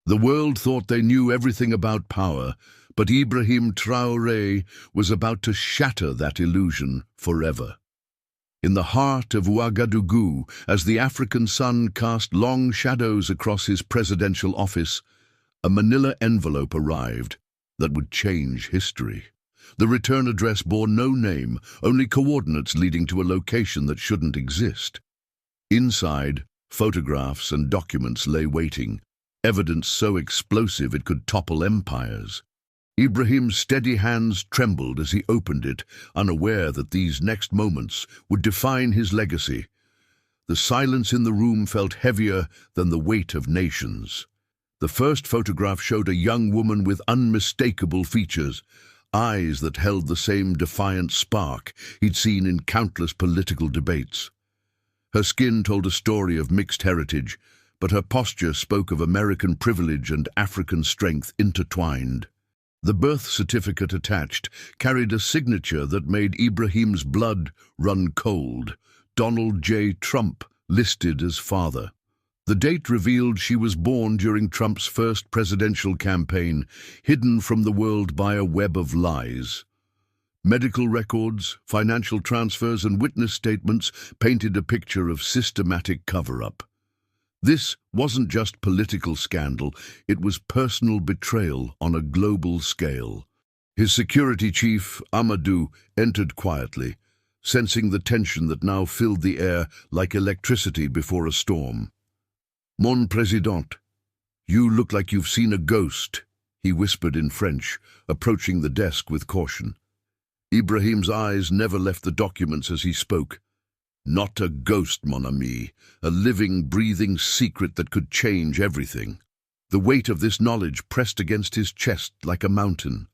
The world thought they knew everything about power, but Ibrahim Traoré was about to shatter that illusion forever. In the heart of Ouagadougou, as the African sun cast long shadows across his presidential office, a manila envelope arrived that would change history. The return address bore no name, only coordinates leading to a location that shouldn't exist. Inside, photographs and documents lay waiting, evidence so explosive it could topple empires. Ibrahim's steady hands trembled as he opened it, unaware that these next moments would define his legacy. The silence in the room felt heavier than the weight of nations. The first photograph showed a young woman with unmistakable features, eyes that held the same defiant spark he'd seen in countless political debates. Her skin told a story of mixed heritage, but her posture spoke of American privilege and African strength intertwined. The birth certificate attached carried a signature that made Ibrahim's blood run cold. Donald J. Trump, listed as father. The date revealed she was born during Trump's first presidential campaign, hidden from the world by a web of lies. Medical records, financial transfers, and witness statements painted a picture of systematic cover-up. This wasn't just political scandal, it was personal betrayal on a global scale. His security chief, Amadou, entered quietly, sensing the tension that now filled the air like electricity before a storm. "Mon président, you look like you've seen a ghost," he whispered in French, approaching the desk with caution. Ibrahim's eyes never left the documents as he spoke. "Not a ghost, mon ami, a living, breathing secret that could change everything." The weight of this knowledge pressed against his chest like a mountain.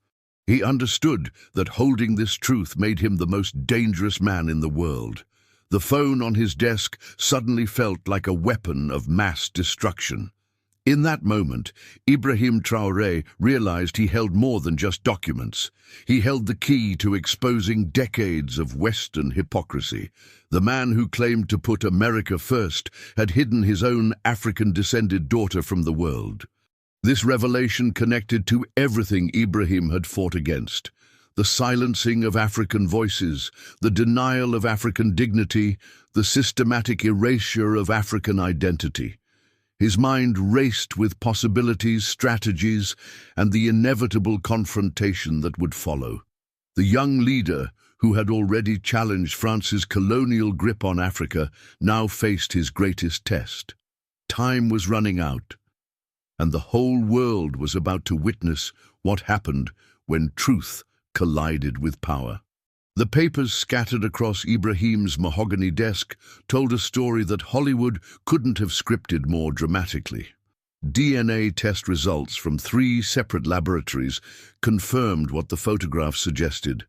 He understood that holding this truth made him the most dangerous man in the world. The phone on his desk suddenly felt like a weapon of mass destruction. In that moment, Ibrahim Traoré realized he held more than just documents. He held the key to exposing decades of Western hypocrisy. The man who claimed to put America first had hidden his own African-descended daughter from the world. This revelation connected to everything Ibrahim had fought against. The silencing of African voices, the denial of African dignity, the systematic erasure of African identity. His mind raced with possibilities, strategies, and the inevitable confrontation that would follow. The young leader, who had already challenged France's colonial grip on Africa, now faced his greatest test. Time was running out, and the whole world was about to witness what happened when truth collided with power. The papers scattered across Ibrahim's mahogany desk told a story that Hollywood couldn't have scripted more dramatically. DNA test results from 3 separate laboratories confirmed what the photographs suggested.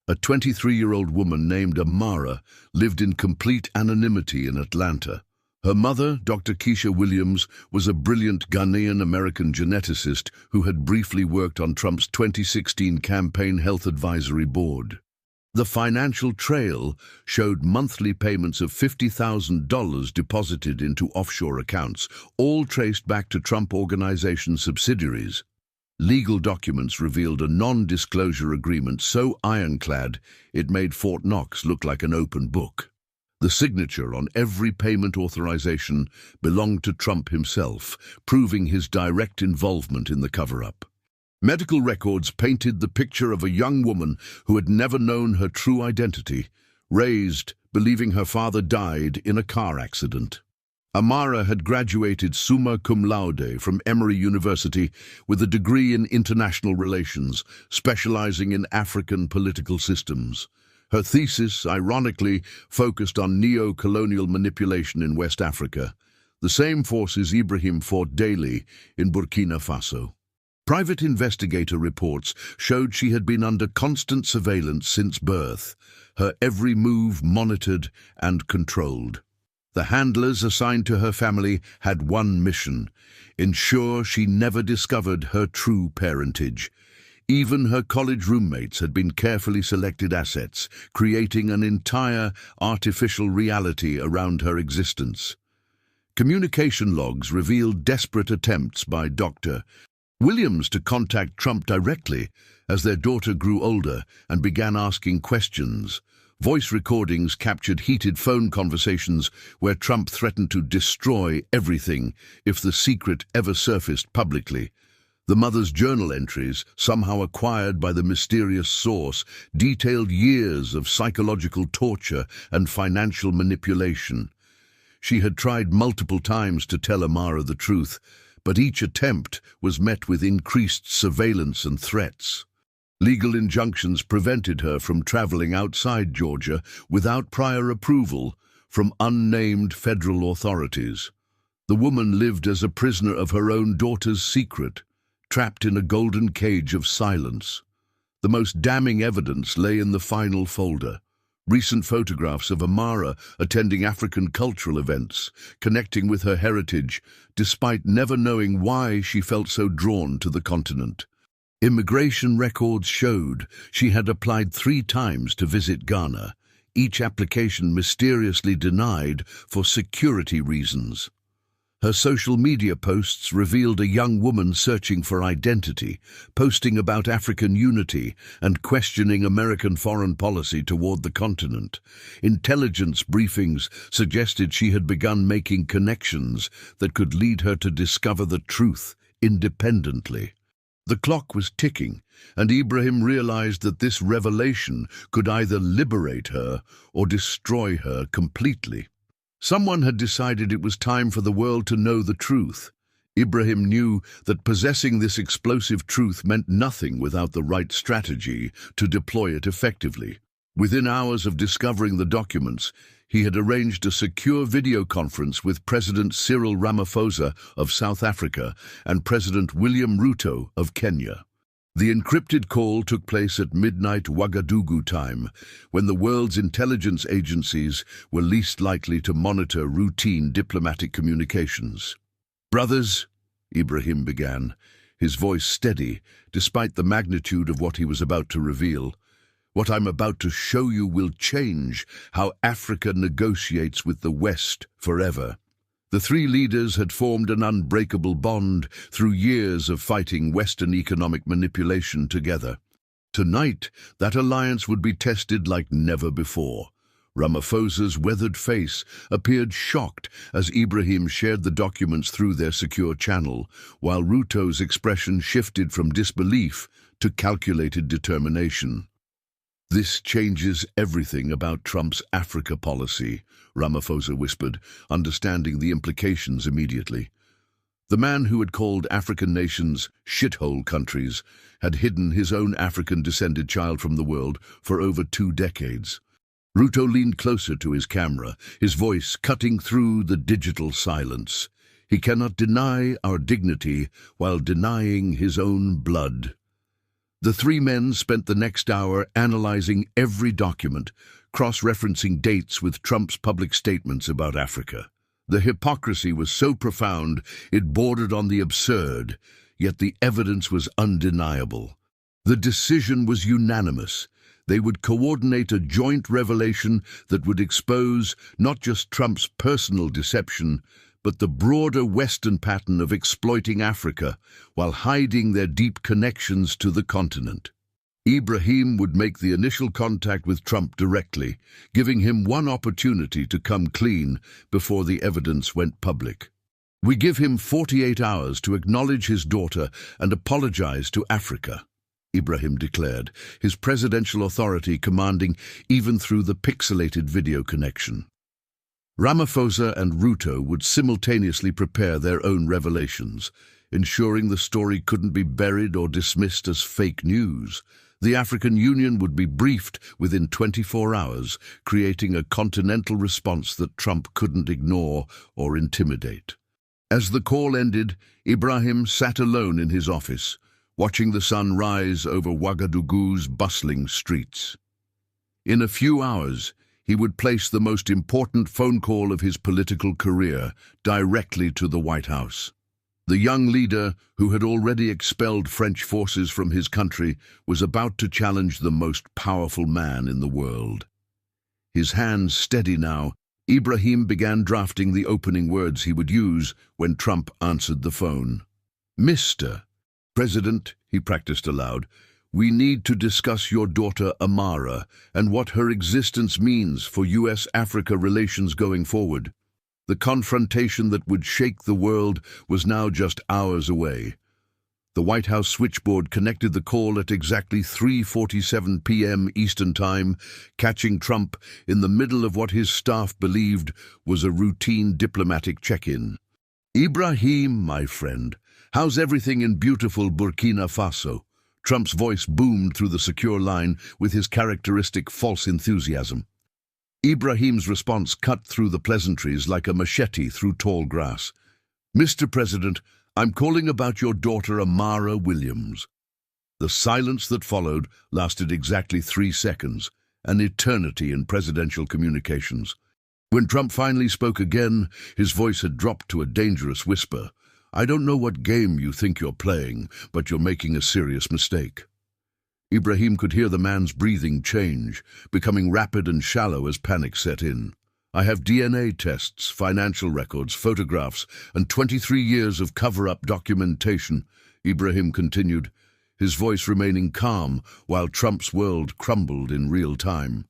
A 23-year-old woman named Amara lived in complete anonymity in Atlanta. Her mother, Dr. Keisha Williams, was a brilliant Ghanaian-American geneticist who had briefly worked on Trump's 2016 campaign health advisory board. The financial trail showed monthly payments of $50,000 deposited into offshore accounts, all traced back to Trump Organization subsidiaries. Legal documents revealed a non-disclosure agreement so ironclad it made Fort Knox look like an open book. The signature on every payment authorization belonged to Trump himself, proving his direct involvement in the cover-up. Medical records painted the picture of a young woman who had never known her true identity, raised believing her father died in a car accident. Amara had graduated summa cum laude from Emory University with a degree in international relations, specializing in African political systems. Her thesis, ironically, focused on neo-colonial manipulation in West Africa, the same forces Ibrahim fought daily in Burkina Faso. Private investigator reports showed she had been under constant surveillance since birth, her every move monitored and controlled. The handlers assigned to her family had one mission: ensure she never discovered her true parentage. Even her college roommates had been carefully selected assets, creating an entire artificial reality around her existence. Communication logs revealed desperate attempts by Dr. Williams to contact Trump directly as their daughter grew older and began asking questions. Voice recordings captured heated phone conversations where Trump threatened to destroy everything if the secret ever surfaced publicly. The mother's journal entries, somehow acquired by the mysterious source, detailed years of psychological torture and financial manipulation. She had tried multiple times to tell Amara the truth, but each attempt was met with increased surveillance and threats. Legal injunctions prevented her from traveling outside Georgia without prior approval from unnamed federal authorities. The woman lived as a prisoner of her own daughter's secret, trapped in a golden cage of silence. The most damning evidence lay in the final folder. Recent photographs of Amara attending African cultural events, connecting with her heritage, despite never knowing why she felt so drawn to the continent. Immigration records showed she had applied 3 times to visit Ghana, each application mysteriously denied for security reasons. Her social media posts revealed a young woman searching for identity, posting about African unity and questioning American foreign policy toward the continent. Intelligence briefings suggested she had begun making connections that could lead her to discover the truth independently. The clock was ticking, and Ibrahim realized that this revelation could either liberate her or destroy her completely. Someone had decided it was time for the world to know the truth. Ibrahim knew that possessing this explosive truth meant nothing without the right strategy to deploy it effectively. Within hours of discovering the documents, he had arranged a secure video conference with President Cyril Ramaphosa of South Africa and President William Ruto of Kenya. The encrypted call took place at midnight Ouagadougou time, when the world's intelligence agencies were least likely to monitor routine diplomatic communications. "Brothers," Ibrahim began, his voice steady despite the magnitude of what he was about to reveal, "what I'm about to show you will change how Africa negotiates with the West forever." The 3 leaders had formed an unbreakable bond through years of fighting Western economic manipulation together. Tonight, that alliance would be tested like never before. Ramaphosa's weathered face appeared shocked as Ibrahim shared the documents through their secure channel, while Ruto's expression shifted from disbelief to calculated determination. "This changes everything about Trump's Africa policy," Ramaphosa whispered, understanding the implications immediately. The man who had called African nations shithole countries had hidden his own African-descended child from the world for over 2 decades. Ruto leaned closer to his camera, his voice cutting through the digital silence. "He cannot deny our dignity while denying his own blood." The 3 men spent the next hour analyzing every document, cross-referencing dates with Trump's public statements about Africa. The hypocrisy was so profound it bordered on the absurd, yet the evidence was undeniable. The decision was unanimous. They would coordinate a joint revelation that would expose not just Trump's personal deception, but the broader Western pattern of exploiting Africa while hiding their deep connections to the continent. Ibrahim would make the initial contact with Trump directly, giving him one opportunity to come clean before the evidence went public. "We give him 48 hours to acknowledge his daughter and apologize to Africa," Ibrahim declared, his presidential authority commanding even through the pixelated video connection. Ramaphosa and Ruto would simultaneously prepare their own revelations, ensuring the story couldn't be buried or dismissed as fake news. The African Union would be briefed within 24 hours, creating a continental response that Trump couldn't ignore or intimidate. As the call ended, Ibrahim sat alone in his office, watching the sun rise over Ouagadougou's bustling streets. In a few hours, he would place the most important phone call of his political career directly to the White House. The young leader, who had already expelled French forces from his country, was about to challenge the most powerful man in the world. His hands steady now, Ibrahim began drafting the opening words he would use when Trump answered the phone. "Mr. President," he practiced aloud, "we need to discuss your daughter Amara and what her existence means for U.S.-Africa relations going forward." The confrontation that would shake the world was now just hours away. The White House switchboard connected the call at exactly 3:47 p.m. Eastern Time, catching Trump in the middle of what his staff believed was a routine diplomatic check-in. "Ibrahim, my friend, how's everything in beautiful Burkina Faso?" Trump's voice boomed through the secure line with his characteristic false enthusiasm. Ibrahim's response cut through the pleasantries like a machete through tall grass. "Mr. President, I'm calling about your daughter Amara Williams." The silence that followed lasted exactly 3 seconds, an eternity in presidential communications. When Trump finally spoke again, his voice had dropped to a dangerous whisper. "I don't know what game you think you're playing, but you're making a serious mistake." Ibrahim could hear the man's breathing change, becoming rapid and shallow as panic set in. "I have DNA tests, financial records, photographs, and 23 years of cover-up documentation," Ibrahim continued, his voice remaining calm while Trump's world crumbled in real time.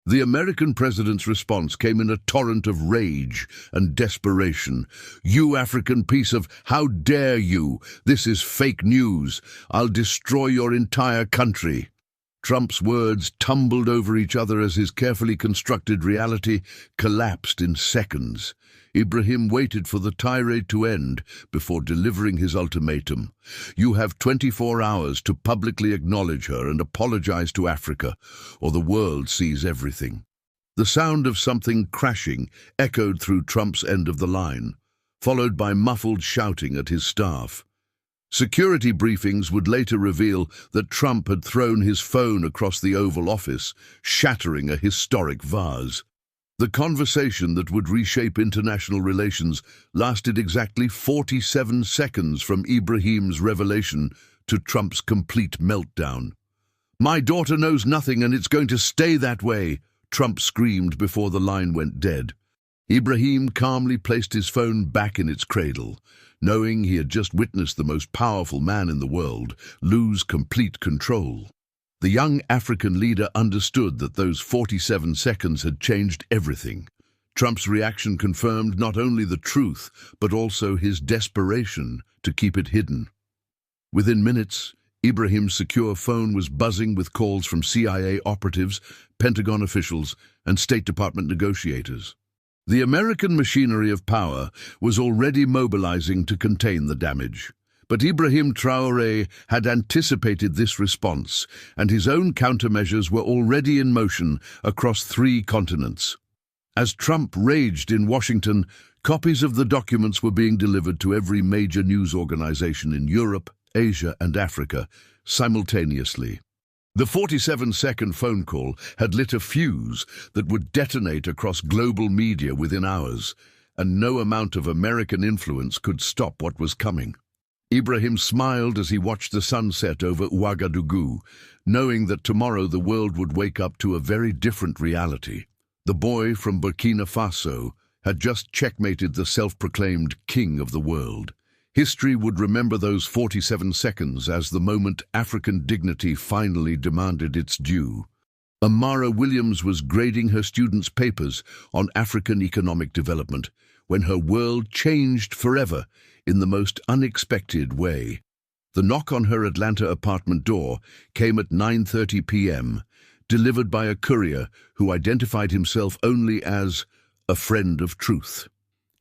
The American president's response came in a torrent of rage and desperation. "You African piece of... How dare you? This is fake news. I'll destroy your entire country." Trump's words tumbled over each other as his carefully constructed reality collapsed in seconds. Ibrahim waited for the tirade to end before delivering his ultimatum. "You have 24 hours to publicly acknowledge her and apologize to Africa, or the world sees everything." The sound of something crashing echoed through Trump's end of the line, followed by muffled shouting at his staff. Security briefings would later reveal that Trump had thrown his phone across the Oval Office, shattering a historic vase. The conversation that would reshape international relations lasted exactly 47 seconds from Ibrahim's revelation to Trump's complete meltdown. "My daughter knows nothing, and it's going to stay that way," Trump screamed before the line went dead. Ibrahim calmly placed his phone back in its cradle, knowing he had just witnessed the most powerful man in the world lose complete control. The young African leader understood that those 47 seconds had changed everything. Trump's reaction confirmed not only the truth, but also his desperation to keep it hidden. Within minutes, Ibrahim's secure phone was buzzing with calls from CIA operatives, Pentagon officials, and State Department negotiators. The American machinery of power was already mobilizing to contain the damage. But Ibrahim Traoré had anticipated this response, and his own countermeasures were already in motion across 3 continents. As Trump raged in Washington, copies of the documents were being delivered to every major news organization in Europe, Asia, and Africa simultaneously. The 47-second phone call had lit a fuse that would detonate across global media within hours, and no amount of American influence could stop what was coming. Ibrahim smiled as he watched the sun set over Ouagadougou, knowing that tomorrow the world would wake up to a very different reality. The boy from Burkina Faso had just checkmated the self-proclaimed king of the world. History would remember those 47 seconds as the moment African dignity finally demanded its due. Amara Williams was grading her students' papers on African economic development when her world changed forever in the most unexpected way. The knock on her Atlanta apartment door came at 9:30 p.m., delivered by a courier who identified himself only as a friend of truth.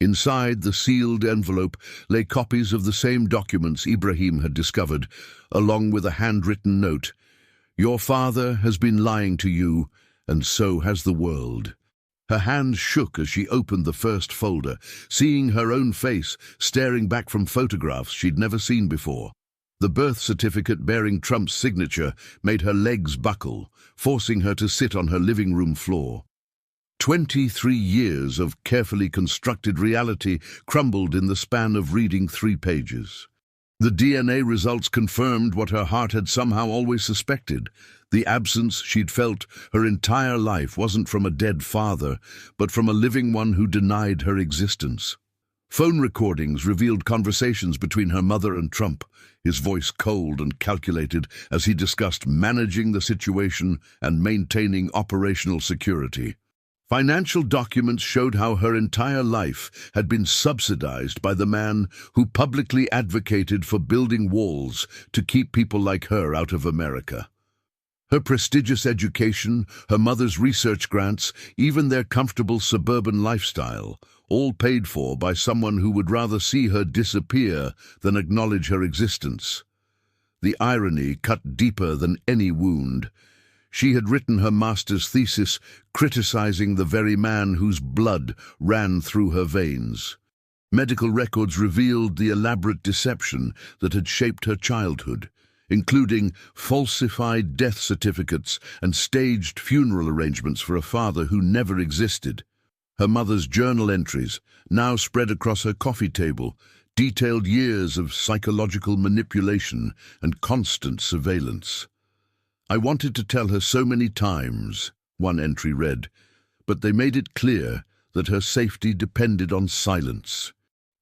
Inside the sealed envelope lay copies of the same documents Ibrahim had discovered, along with a handwritten note. "Your father has been lying to you, and so has the world." Her hands shook as she opened the first folder, seeing her own face staring back from photographs she'd never seen before. The birth certificate bearing Trump's signature made her legs buckle, forcing her to sit on her living room floor. 23 years of carefully constructed reality crumbled in the span of reading 3 pages. The DNA results confirmed what her heart had somehow always suspected. The absence she'd felt her entire life wasn't from a dead father, but from a living one who denied her existence. Phone recordings revealed conversations between her mother and Trump, his voice cold and calculated as he discussed managing the situation and maintaining operational security. Financial documents showed how her entire life had been subsidized by the man who publicly advocated for building walls to keep people like her out of America. Her prestigious education, her mother's research grants, even their comfortable suburban lifestyle, all paid for by someone who would rather see her disappear than acknowledge her existence. The irony cut deeper than any wound. She had written her master's thesis criticizing the very man whose blood ran through her veins. Medical records revealed the elaborate deception that had shaped her childhood, including falsified death certificates and staged funeral arrangements for a father who never existed. Her mother's journal entries, now spread across her coffee table, detailed years of psychological manipulation and constant surveillance. "I wanted to tell her so many times," one entry read, "but they made it clear that her safety depended on silence."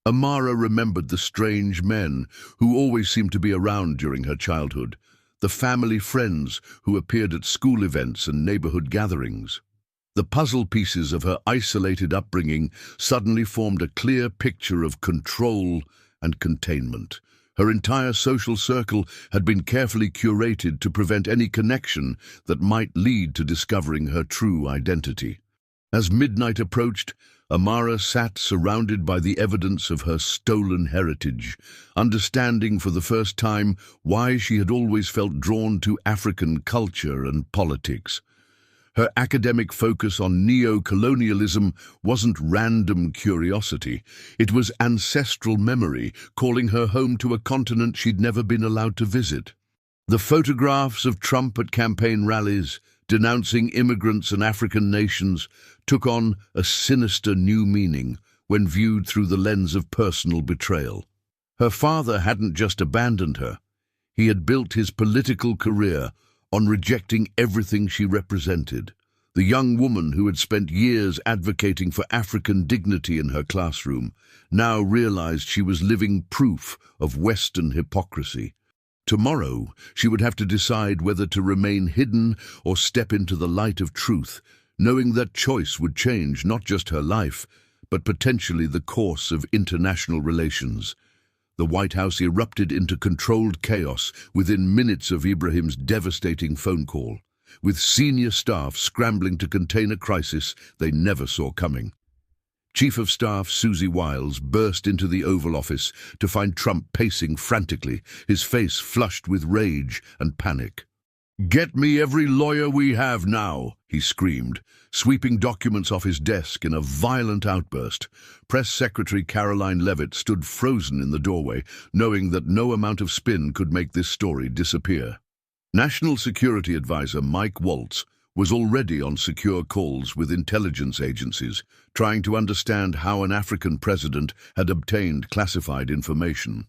Amara remembered the strange men who always seemed to be around during her childhood, the family friends who appeared at school events and neighborhood gatherings. The puzzle pieces of her isolated upbringing suddenly formed a clear picture of control and containment. Her entire social circle had been carefully curated to prevent any connection that might lead to discovering her true identity. As midnight approached, Amara sat surrounded by the evidence of her stolen heritage, understanding for the first time why she had always felt drawn to African culture and politics. Her academic focus on neo-colonialism wasn't random curiosity. It was ancestral memory, calling her home to a continent she'd never been allowed to visit. The photographs of Trump at campaign rallies, denouncing immigrants and African nations, took on a sinister new meaning when viewed through the lens of personal betrayal. Her father hadn't just abandoned her. He had built his political career on rejecting everything she represented. The young woman who had spent years advocating for African dignity in her classroom now realized she was living proof of Western hypocrisy. Tomorrow, she would have to decide whether to remain hidden or step into the light of truth, knowing that choice would change not just her life, but potentially the course of international relations. The White House erupted into controlled chaos within minutes of Ibrahim's devastating phone call, with senior staff scrambling to contain a crisis they never saw coming. Chief of Staff Susie Wiles burst into the Oval Office to find Trump pacing frantically, his face flushed with rage and panic. "Get me every lawyer we have now," he screamed, sweeping documents off his desk in a violent outburst. Press Secretary Caroline Leavitt stood frozen in the doorway, knowing that no amount of spin could make this story disappear. National Security Advisor Mike Waltz was already on secure calls with intelligence agencies, trying to understand how an African president had obtained classified information.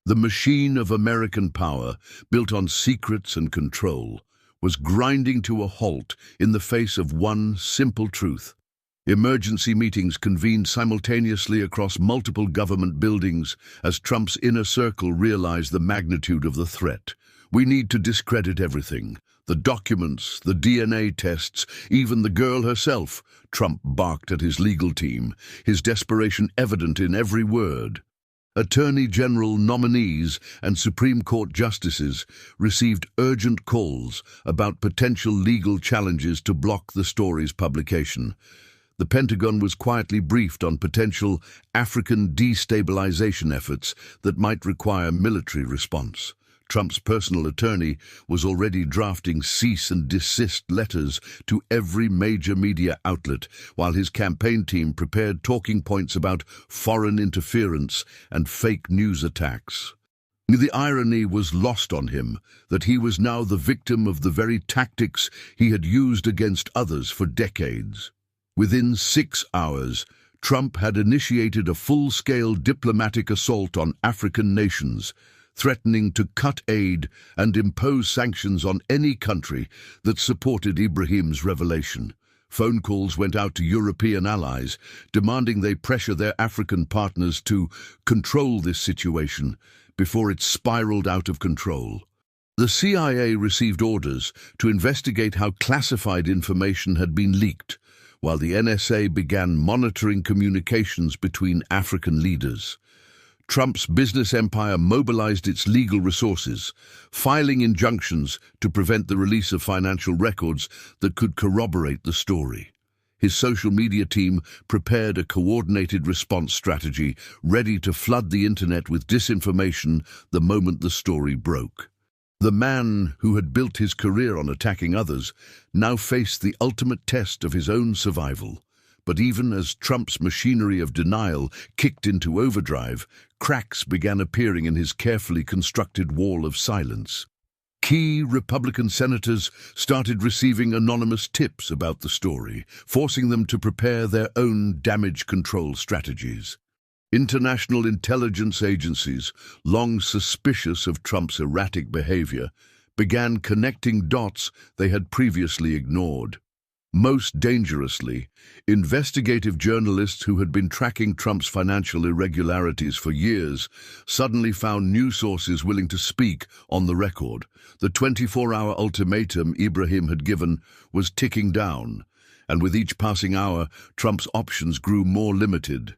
The machine of American power, built on secrets and control, was grinding to a halt in the face of one simple truth. Emergency meetings convened simultaneously across multiple government buildings as Trump's inner circle realized the magnitude of the threat. "We need to discredit everything. The documents, the DNA tests, even the girl herself," Trump barked at his legal team, his desperation evident in every word. Attorney General nominees and Supreme Court justices received urgent calls about potential legal challenges to block the story's publication. The Pentagon was quietly briefed on potential African destabilization efforts that might require military response. Trump's personal attorney was already drafting cease and desist letters to every major media outlet, while his campaign team prepared talking points about foreign interference and fake news attacks. The irony was lost on him that he was now the victim of the very tactics he had used against others for decades. Within 6 hours, Trump had initiated a full-scale diplomatic assault on African nations, threatening to cut aid and impose sanctions on any country that supported Ibrahim's revelation. Phone calls went out to European allies, demanding they pressure their African partners to control this situation before it spiraled out of control. The CIA received orders to investigate how classified information had been leaked, while the NSA began monitoring communications between African leaders. Trump's business empire mobilized its legal resources, filing injunctions to prevent the release of financial records that could corroborate the story. His social media team prepared a coordinated response strategy, ready to flood the internet with disinformation the moment the story broke. The man who had built his career on attacking others now faced the ultimate test of his own survival. But even as Trump's machinery of denial kicked into overdrive, cracks began appearing in his carefully constructed wall of silence. Key Republican senators started receiving anonymous tips about the story, forcing them to prepare their own damage control strategies. International intelligence agencies, long suspicious of Trump's erratic behavior, began connecting dots they had previously ignored. Most dangerously, investigative journalists who had been tracking Trump's financial irregularities for years suddenly found new sources willing to speak on the record. The 24-hour ultimatum Ibrahim had given was ticking down, and with each passing hour, Trump's options grew more limited.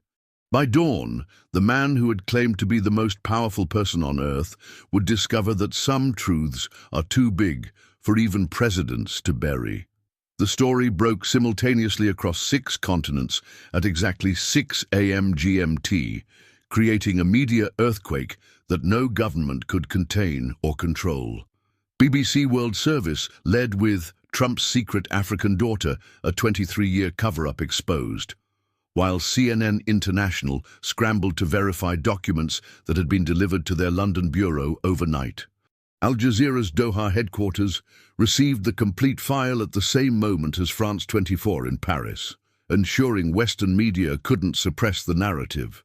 By dawn, the man who had claimed to be the most powerful person on Earth would discover that some truths are too big for even presidents to bury. The story broke simultaneously across 6 continents at exactly 6 a.m. GMT, creating a media earthquake that no government could contain or control. BBC World Service led with Trump's secret African daughter, a 23-year cover-up exposed, while CNN International scrambled to verify documents that had been delivered to their London bureau overnight. Al Jazeera's Doha headquarters received the complete file at the same moment as France 24 in Paris, ensuring Western media couldn't suppress the narrative.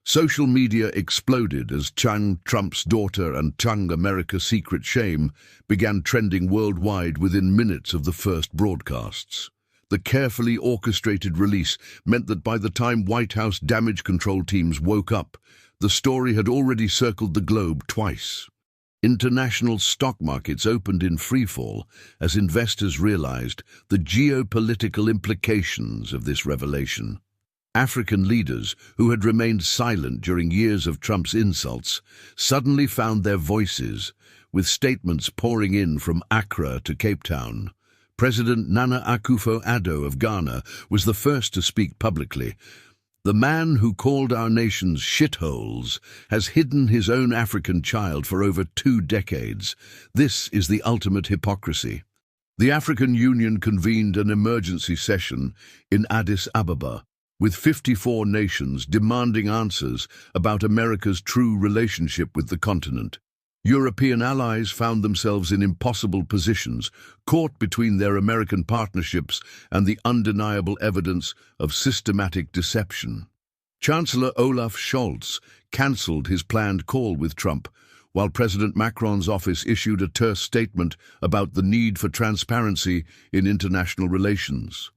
Social media exploded as Chung, Trump's daughter, and Chung, America's secret shame, began trending worldwide within minutes of the first broadcasts. The carefully orchestrated release meant that by the time White House damage control teams woke up, the story had already circled the globe twice. International stock markets opened in freefall as investors realized the geopolitical implications of this revelation. African leaders, who had remained silent during years of Trump's insults, suddenly found their voices, with statements pouring in from Accra to Cape Town. President Nana Akufo-Addo of Ghana was the first to speak publicly. The man who called our nations shitholes has hidden his own African child for over 2 decades. This is the ultimate hypocrisy. The African Union convened an emergency session in Addis Ababa, with 54 nations demanding answers about America's true relationship with the continent. European allies found themselves in impossible positions, caught between their American partnerships and the undeniable evidence of systematic deception. Chancellor Olaf Scholz cancelled his planned call with Trump, while President Macron's office issued a terse statement about the need for transparency in international relations.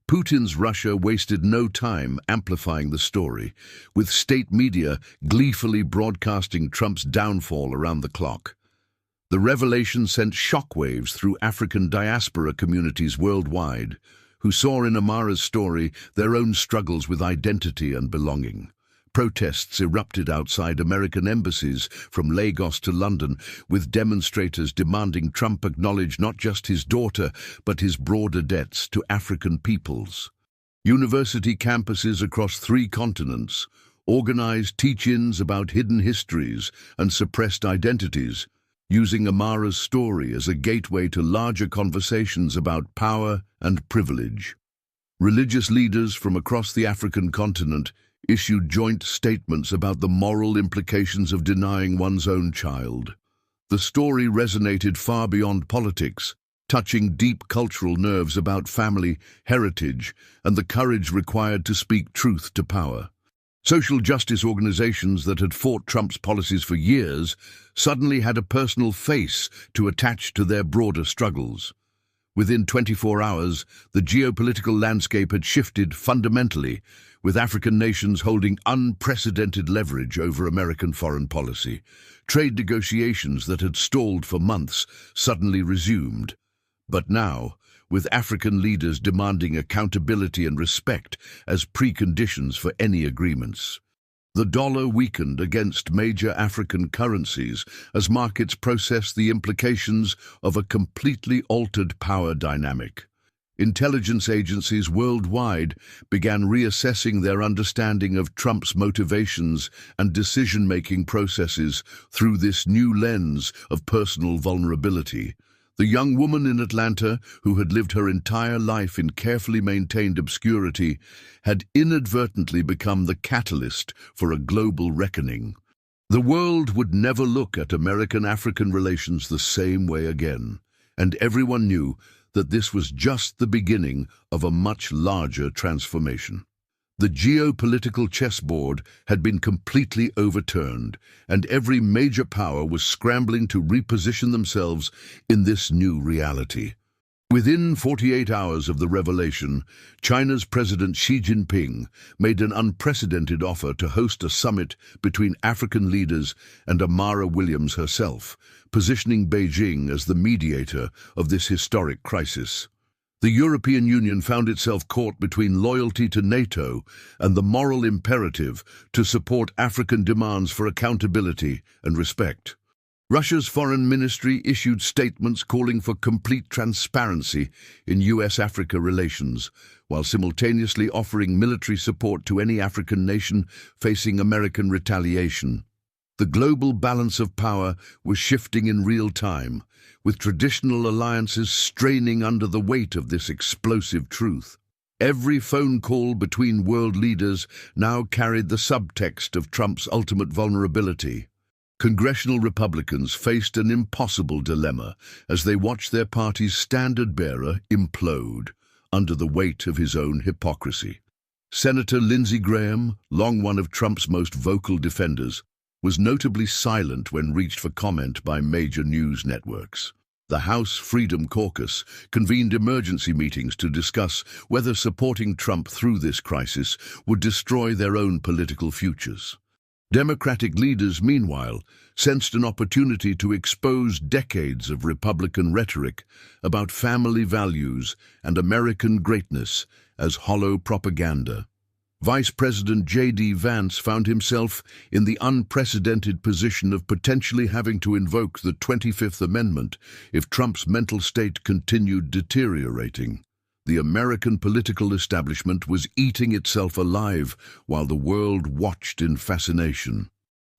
Putin's Russia wasted no time amplifying the story, with state media gleefully broadcasting Trump's downfall around the clock. The revelation sent shockwaves through African diaspora communities worldwide, who saw in Amara's story their own struggles with identity and belonging. Protests erupted outside American embassies from Lagos to London, with demonstrators demanding Trump acknowledge not just his daughter, but his broader debts to African peoples. University campuses across 3 continents organized teach-ins about hidden histories and suppressed identities, using Amara's story as a gateway to larger conversations about power and privilege. Religious leaders from across the African continent issued joint statements about the moral implications of denying one's own child. The story resonated far beyond politics, touching deep cultural nerves about family, heritage, and the courage required to speak truth to power. Social justice organizations that had fought Trump's policies for years suddenly had a personal face to attach to their broader struggles. Within 24 hours, the geopolitical landscape had shifted fundamentally, with African nations holding unprecedented leverage over American foreign policy. Trade negotiations that had stalled for months suddenly resumed. But now, with African leaders demanding accountability and respect as preconditions for any agreements. The dollar weakened against major African currencies as markets processed the implications of a completely altered power dynamic. Intelligence agencies worldwide began reassessing their understanding of Trump's motivations and decision-making processes through this new lens of personal vulnerability. The young woman in Atlanta, who had lived her entire life in carefully maintained obscurity, had inadvertently become the catalyst for a global reckoning. The world would never look at American-African relations the same way again, and everyone knew that this was just the beginning of a much larger transformation. The geopolitical chessboard had been completely overturned, and every major power was scrambling to reposition themselves in this new reality. Within 48 hours of the revelation, China's President Xi Jinping made an unprecedented offer to host a summit between African leaders and Amara Williams herself, positioning Beijing as the mediator of this historic crisis. The European Union found itself caught between loyalty to NATO and the moral imperative to support African demands for accountability and respect. Russia's foreign ministry issued statements calling for complete transparency in US-Africa relations, while simultaneously offering military support to any African nation facing American retaliation. The global balance of power was shifting in real time, with traditional alliances straining under the weight of this explosive truth. Every phone call between world leaders now carried the subtext of Trump's ultimate vulnerability. Congressional Republicans faced an impossible dilemma as they watched their party's standard-bearer implode under the weight of his own hypocrisy. Senator Lindsey Graham, long one of Trump's most vocal defenders, was notably silent when reached for comment by major news networks. The House Freedom Caucus convened emergency meetings to discuss whether supporting Trump through this crisis would destroy their own political futures. Democratic leaders, meanwhile, sensed an opportunity to expose decades of Republican rhetoric about family values and American greatness as hollow propaganda. Vice President J.D. Vance found himself in the unprecedented position of potentially having to invoke the 25th Amendment if Trump's mental state continued deteriorating. The American political establishment was eating itself alive while the world watched in fascination.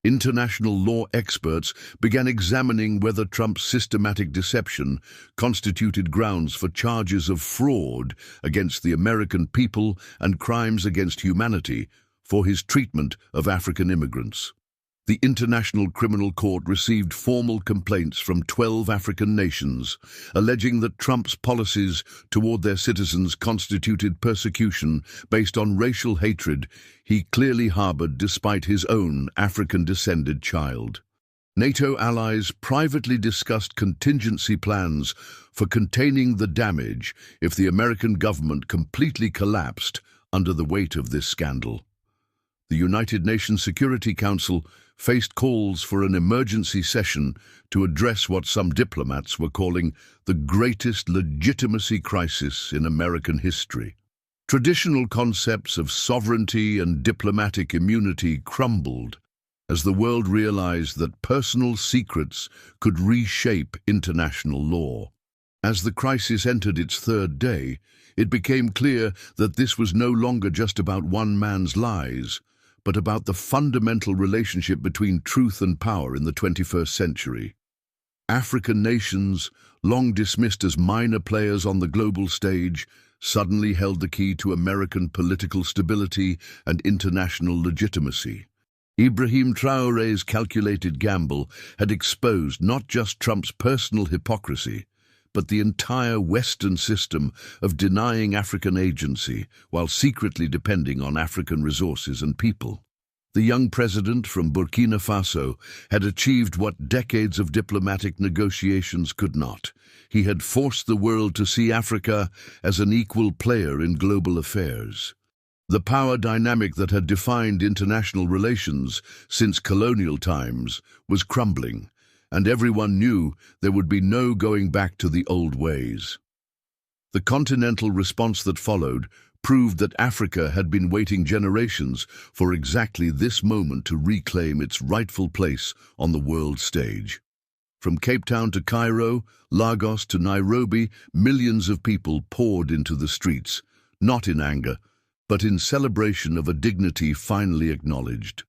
International law experts began examining whether Trump's systematic deception constituted grounds for charges of fraud against the American people and crimes against humanity for his treatment of African immigrants. The International Criminal Court received formal complaints from 12 African nations, alleging that Trump's policies toward their citizens constituted persecution based on racial hatred he clearly harbored despite his own African-descended child. NATO allies privately discussed contingency plans for containing the damage if the American government completely collapsed under the weight of this scandal. The United Nations Security Council faced calls for an emergency session to address what some diplomats were calling the greatest legitimacy crisis in American history. Traditional concepts of sovereignty and diplomatic immunity crumbled as the world realized that personal secrets could reshape international law. As the crisis entered its third day, it became clear that this was no longer just about one man's lies, but about the fundamental relationship between truth and power in the 21st century. African nations, long dismissed as minor players on the global stage, suddenly held the key to American political stability and international legitimacy. Ibrahim Traoré's calculated gamble had exposed not just Trump's personal hypocrisy, but the entire Western system of denying African agency while secretly depending on African resources and people. The young president from Burkina Faso had achieved what decades of diplomatic negotiations could not. He had forced the world to see Africa as an equal player in global affairs. The power dynamic that had defined international relations since colonial times was crumbling, and everyone knew there would be no going back to the old ways. The continental response that followed proved that Africa had been waiting generations for exactly this moment to reclaim its rightful place on the world stage. From Cape Town to Cairo, Lagos to Nairobi, millions of people poured into the streets, not in anger, but in celebration of a dignity finally acknowledged.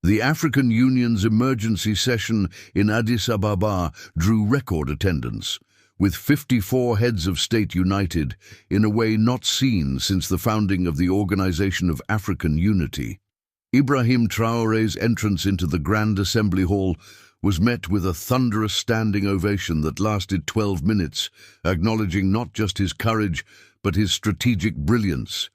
The African Union's emergency session in Addis Ababa drew record attendance, with 54 heads of state united in a way not seen since the founding of the Organization of African Unity. Ibrahim Traoré's entrance into the Grand Assembly Hall was met with a thunderous standing ovation that lasted 12 minutes, acknowledging not just his courage, but his strategic brilliance.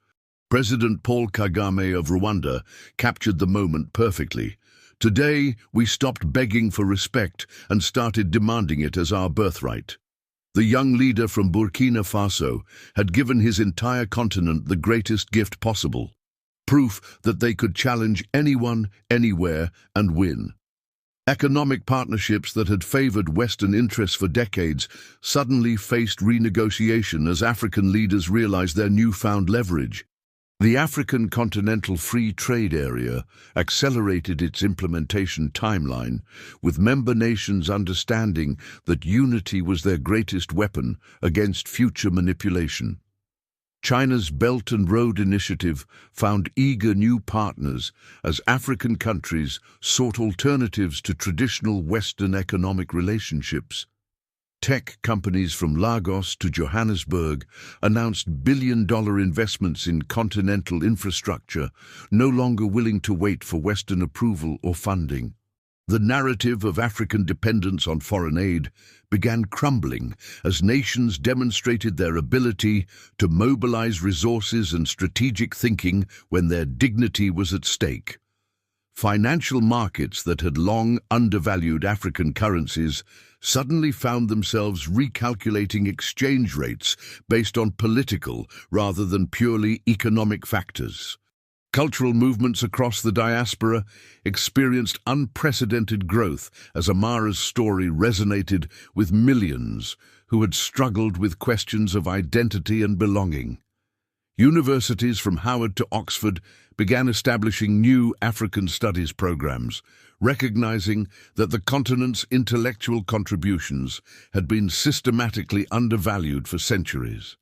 President Paul Kagame of Rwanda captured the moment perfectly. Today, we stopped begging for respect and started demanding it as our birthright. The young leader from Burkina Faso had given his entire continent the greatest gift possible, proof that they could challenge anyone, anywhere, and win. Economic partnerships that had favored Western interests for decades suddenly faced renegotiation as African leaders realized their newfound leverage. The African Continental Free Trade Area accelerated its implementation timeline, with member nations understanding that unity was their greatest weapon against future manipulation. China's Belt and Road Initiative found eager new partners as African countries sought alternatives to traditional Western economic relationships. Tech companies from Lagos to Johannesburg announced billion-dollar investments in continental infrastructure, no longer willing to wait for Western approval or funding. The narrative of African dependence on foreign aid began crumbling as nations demonstrated their ability to mobilize resources and strategic thinking when their dignity was at stake. Financial markets that had long undervalued African currencies suddenly found themselves recalculating exchange rates based on political rather than purely economic factors. Cultural movements across the diaspora experienced unprecedented growth as Amara's story resonated with millions who had struggled with questions of identity and belonging. Universities from Howard to Oxford began establishing new African studies programs, recognizing that the continent's intellectual contributions had been systematically undervalued for centuries.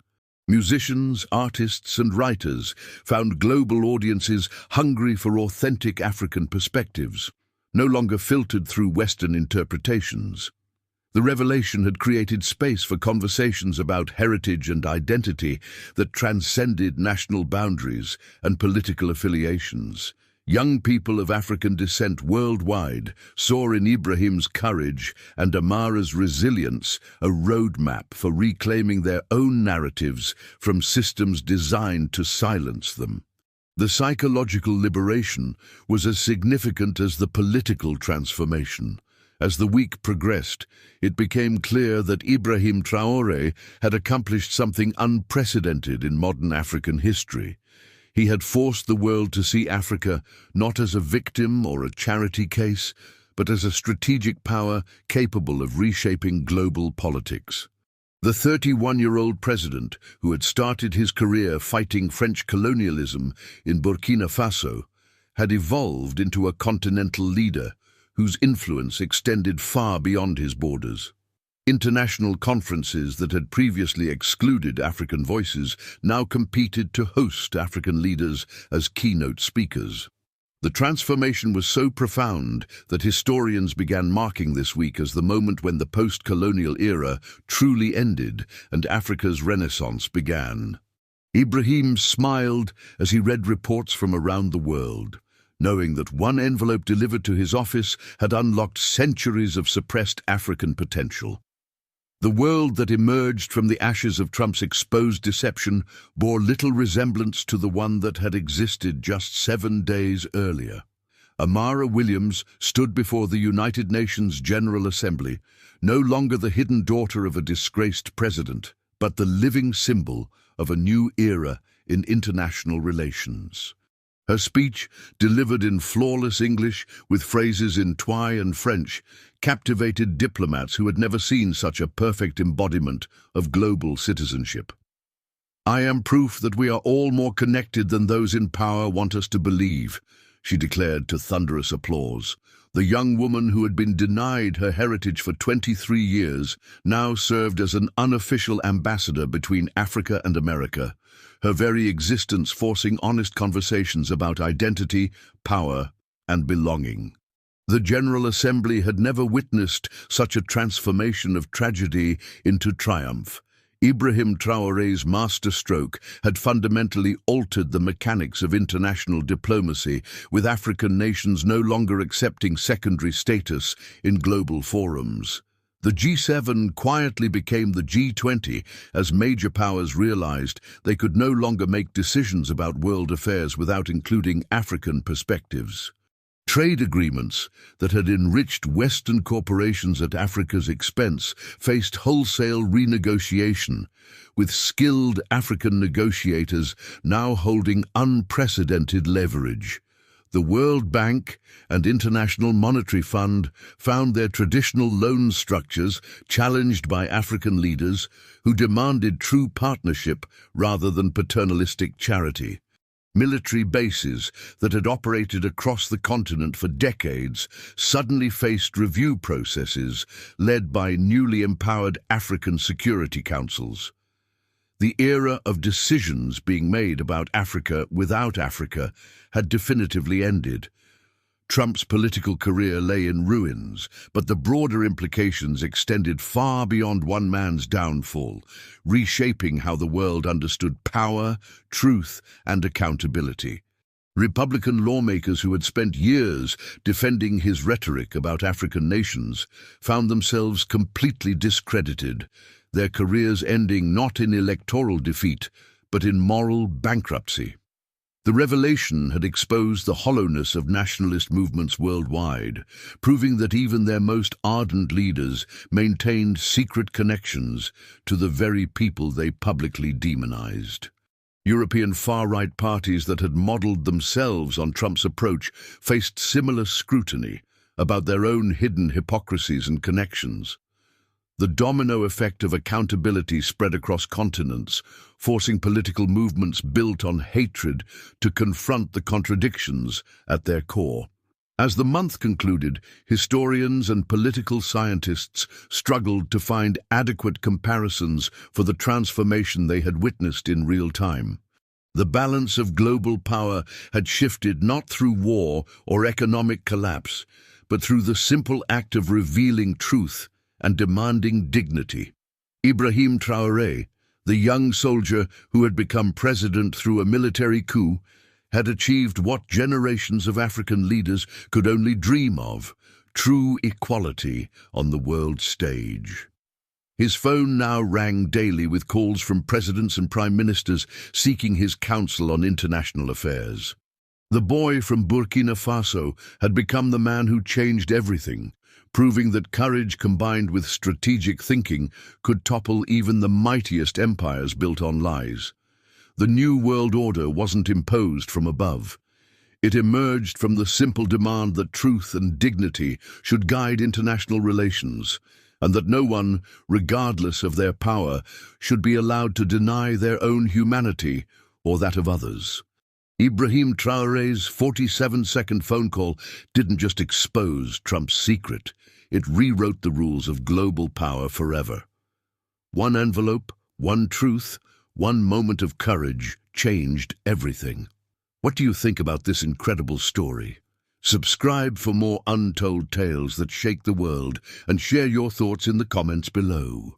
Musicians, artists, and writers found global audiences hungry for authentic African perspectives, no longer filtered through Western interpretations. The revelation had created space for conversations about heritage and identity that transcended national boundaries and political affiliations. Young people of African descent worldwide saw in Ibrahim's courage and Amara's resilience a roadmap for reclaiming their own narratives from systems designed to silence them. The psychological liberation was as significant as the political transformation. As the week progressed, it became clear that Ibrahim Traoré had accomplished something unprecedented in modern African history. He had forced the world to see Africa not as a victim or a charity case, but as a strategic power capable of reshaping global politics. The 31-year-old president, who had started his career fighting French colonialism in Burkina Faso, had evolved into a continental leader whose influence extended far beyond his borders. International conferences that had previously excluded African voices now competed to host African leaders as keynote speakers. The transformation was so profound that historians began marking this week as the moment when the post-colonial era truly ended and Africa's renaissance began. Ibrahim smiled as he read reports from around the world, knowing that one envelope delivered to his office had unlocked centuries of suppressed African potential. The world that emerged from the ashes of Trump's exposed deception bore little resemblance to the one that had existed just 7 days earlier. Amara Williams stood before the United Nations General Assembly, no longer the hidden daughter of a disgraced president, but the living symbol of a new era in international relations. Her speech, delivered in flawless English with phrases in Twi and French, captivated diplomats who had never seen such a perfect embodiment of global citizenship. "I am proof that we are all more connected than those in power want us to believe," she declared to thunderous applause. The young woman who had been denied her heritage for 23 years now served as an unofficial ambassador between Africa and America, her very existence forcing honest conversations about identity, power, and belonging. The General Assembly had never witnessed such a transformation of tragedy into triumph. Ibrahim Traoré's masterstroke had fundamentally altered the mechanics of international diplomacy, with African nations no longer accepting secondary status in global forums. The G7 quietly became the G20 as major powers realized they could no longer make decisions about world affairs without including African perspectives. Trade agreements that had enriched Western corporations at Africa's expense faced wholesale renegotiation, with skilled African negotiators now holding unprecedented leverage. The World Bank and International Monetary Fund found their traditional loan structures challenged by African leaders who demanded true partnership rather than paternalistic charity. Military bases that had operated across the continent for decades suddenly faced review processes led by newly empowered African security councils. The era of decisions being made about Africa without Africa had definitively ended. Trump's political career lay in ruins, but the broader implications extended far beyond one man's downfall, reshaping how the world understood power, truth, and accountability. Republican lawmakers who had spent years defending his rhetoric about African nations found themselves completely discredited, their careers ending not in electoral defeat, but in moral bankruptcy. The revelation had exposed the hollowness of nationalist movements worldwide, proving that even their most ardent leaders maintained secret connections to the very people they publicly demonized. European far-right parties that had modeled themselves on Trump's approach faced similar scrutiny about their own hidden hypocrisies and connections. The domino effect of accountability spread across continents, forcing political movements built on hatred to confront the contradictions at their core. As the month concluded, historians and political scientists struggled to find adequate comparisons for the transformation they had witnessed in real time. The balance of global power had shifted not through war or economic collapse, but through the simple act of revealing truth and demanding dignity. Ibrahim Traoré, the young soldier who had become president through a military coup, had achieved what generations of African leaders could only dream of: true equality on the world stage. His phone now rang daily with calls from presidents and prime ministers seeking his counsel on international affairs. The boy from Burkina Faso had become the man who changed everything, proving that courage combined with strategic thinking could topple even the mightiest empires built on lies. The new world order wasn't imposed from above. It emerged from the simple demand that truth and dignity should guide international relations, and that no one, regardless of their power, should be allowed to deny their own humanity or that of others. Ibrahim Traoré's 47-second phone call didn't just expose Trump's secret, it rewrote the rules of global power forever. One envelope, one truth, one moment of courage changed everything. What do you think about this incredible story? Subscribe for more untold tales that shake the world and share your thoughts in the comments below.